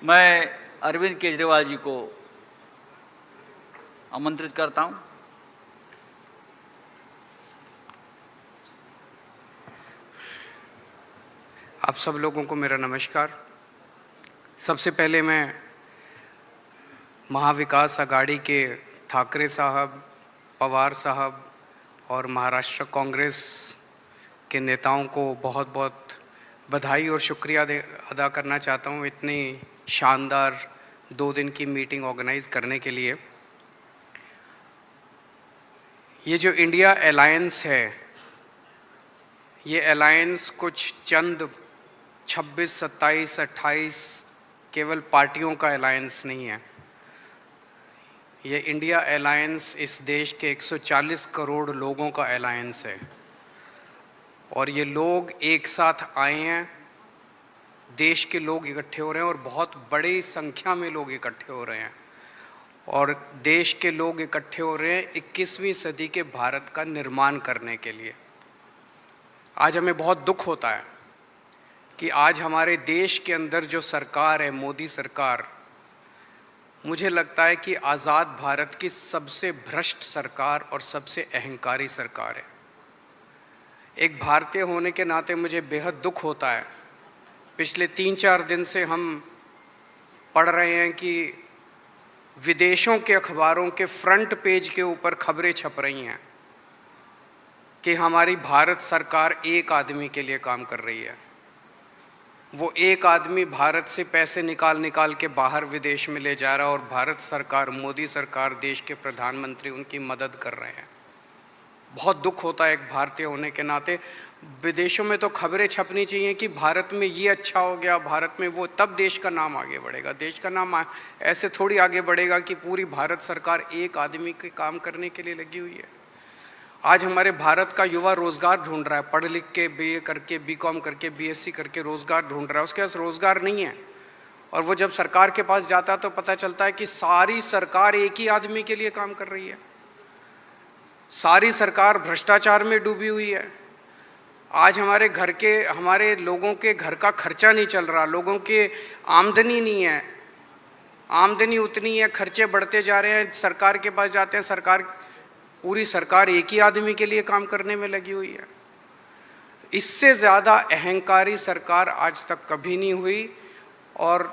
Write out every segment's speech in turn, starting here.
मैं अरविंद केजरीवाल जी को आमंत्रित करता हूं। आप सब लोगों को मेरा नमस्कार। सबसे पहले मैं महाविकास आघाड़ी के ठाकरे साहब, पवार साहब और महाराष्ट्र कांग्रेस के नेताओं को बहुत बहुत बधाई और शुक्रिया अदा करना चाहता हूँ इतनी शानदार 2 दिन की मीटिंग ऑर्गेनाइज करने के लिए। ये जो इंडिया अलायंस है, ये अलायंस कुछ चंद 26, 27, 28 केवल पार्टियों का अलायंस नहीं है। ये इंडिया अलायंस इस देश के 140 करोड़ लोगों का अलायंस है और ये लोग एक साथ आए हैं। देश के लोग इकट्ठे हो रहे हैं और बहुत बड़ी संख्या में लोग इकट्ठे हो रहे हैं और देश के लोग इकट्ठे हो रहे हैं 21वीं सदी के भारत का निर्माण करने के लिए। आज हमें बहुत दुख होता है कि आज हमारे देश के अंदर जो सरकार है, मोदी सरकार, मुझे लगता है कि आज़ाद भारत की सबसे भ्रष्ट सरकार और सबसे अहंकारी सरकार है। एक भारतीय होने के नाते मुझे बेहद दुख होता है। पिछले 3-4 दिन से हम पढ़ रहे हैं कि विदेशों के अखबारों के फ्रंट पेज के ऊपर खबरें छप रही हैं कि हमारी भारत सरकार एक आदमी के लिए काम कर रही है। वो एक आदमी भारत से पैसे निकाल के बाहर विदेश में ले जा रहा है और भारत सरकार, मोदी सरकार, देश के प्रधानमंत्री उनकी मदद कर रहे हैं। बहुत दुख होता है एक भारतीय होने के नाते। विदेशों में तो खबरें छपनी चाहिए कि भारत में ये अच्छा हो गया, भारत में वो, तब देश का नाम आगे बढ़ेगा। देश का नाम ऐसे थोड़ी आगे बढ़ेगा कि पूरी भारत सरकार एक आदमी के काम करने के लिए लगी हुई है। आज हमारे भारत का युवा रोज़गार ढूंढ रहा है, पढ़ लिख के BA करके, BCom करके, BSc करके रोज़गार ढूंढ रहा है। उसके पास रोज़गार नहीं है और वो जब सरकार के पास जाता है तो पता चलता है कि सारी सरकार एक ही आदमी के लिए काम कर रही है। सारी सरकार भ्रष्टाचार में डूबी हुई है। आज हमारे लोगों के घर का खर्चा नहीं चल रहा, लोगों के आमदनी नहीं है, आमदनी उतनी है, खर्चे बढ़ते जा रहे हैं। सरकार के पास जाते हैं, पूरी सरकार एक ही आदमी के लिए काम करने में लगी हुई है। इससे ज़्यादा अहंकारी सरकार आज तक कभी नहीं हुई और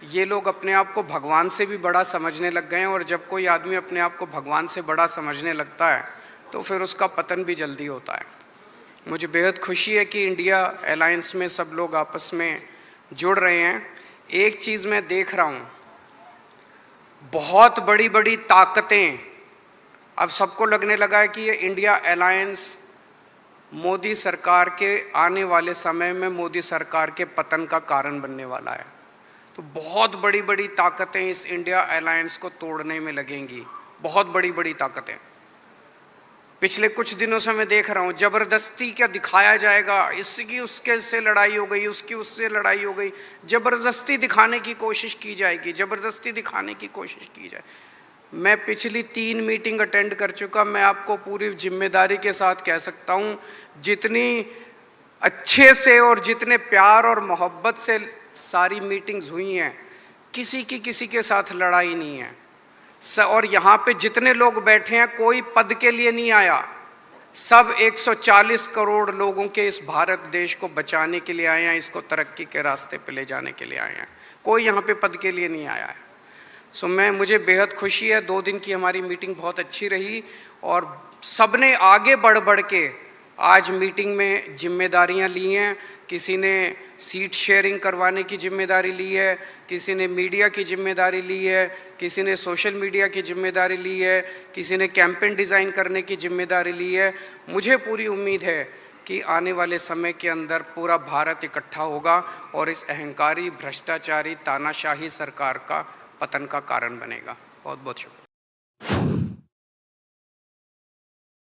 ये लोग अपने आप को भगवान से भी बड़ा समझने लग गए हैं और जब कोई आदमी अपने आप को भगवान से बड़ा समझने लगता है तो फिर उसका पतन भी जल्दी होता है। मुझे बेहद खुशी है कि इंडिया अलायंस में सब लोग आपस में जुड़ रहे हैं। एक चीज़ मैं देख रहा हूँ, बहुत बड़ी बड़ी ताकतें, अब सबको लगने लगा है कि ये इंडिया अलायंस मोदी सरकार के आने वाले समय में मोदी सरकार के पतन का कारण बनने वाला है। तो बहुत बड़ी बड़ी ताकतें इस इंडिया अलायंस को तोड़ने में लगेंगी, बहुत बड़ी बड़ी ताकतें। पिछले कुछ दिनों से मैं देख रहा हूँ जबरदस्ती क्या दिखाया जाएगा, इसकी उसके से लड़ाई हो गई, उसकी उससे लड़ाई हो गई, जबरदस्ती दिखाने की कोशिश की जाएगी, जबरदस्ती दिखाने की कोशिश की जाए। मैं पिछली 3 मीटिंग अटेंड कर चुका। मैं आपको पूरी जिम्मेदारी के साथ कह सकता हूँ, जितनी अच्छे से और जितने प्यार और मोहब्बत से सारी मीटिंग्स हुई हैं, किसी के साथ लड़ाई नहीं है। और यहाँ पे जितने लोग बैठे हैं कोई पद के लिए नहीं आया, सब 140 करोड़ लोगों के इस भारत देश को बचाने के लिए आए हैं, इसको तरक्की के रास्ते पे ले जाने के लिए आए हैं। कोई यहाँ पे पद के लिए नहीं आया है। मुझे बेहद खुशी है। 2 दिन की हमारी मीटिंग बहुत अच्छी रही और सबने आगे बढ़ के आज मीटिंग में जिम्मेदारियां ली हैं। किसी ने सीट शेयरिंग करवाने की जिम्मेदारी ली है, किसी ने मीडिया की जिम्मेदारी ली है, किसी ने सोशल मीडिया की जिम्मेदारी ली है, किसी ने कैंपेन डिज़ाइन करने की जिम्मेदारी ली है। मुझे पूरी उम्मीद है कि आने वाले समय के अंदर पूरा भारत इकट्ठा होगा और इस अहंकारी, भ्रष्टाचारी, तानाशाही सरकार का पतन का कारण बनेगा। बहुत बहुत शुक्रिया।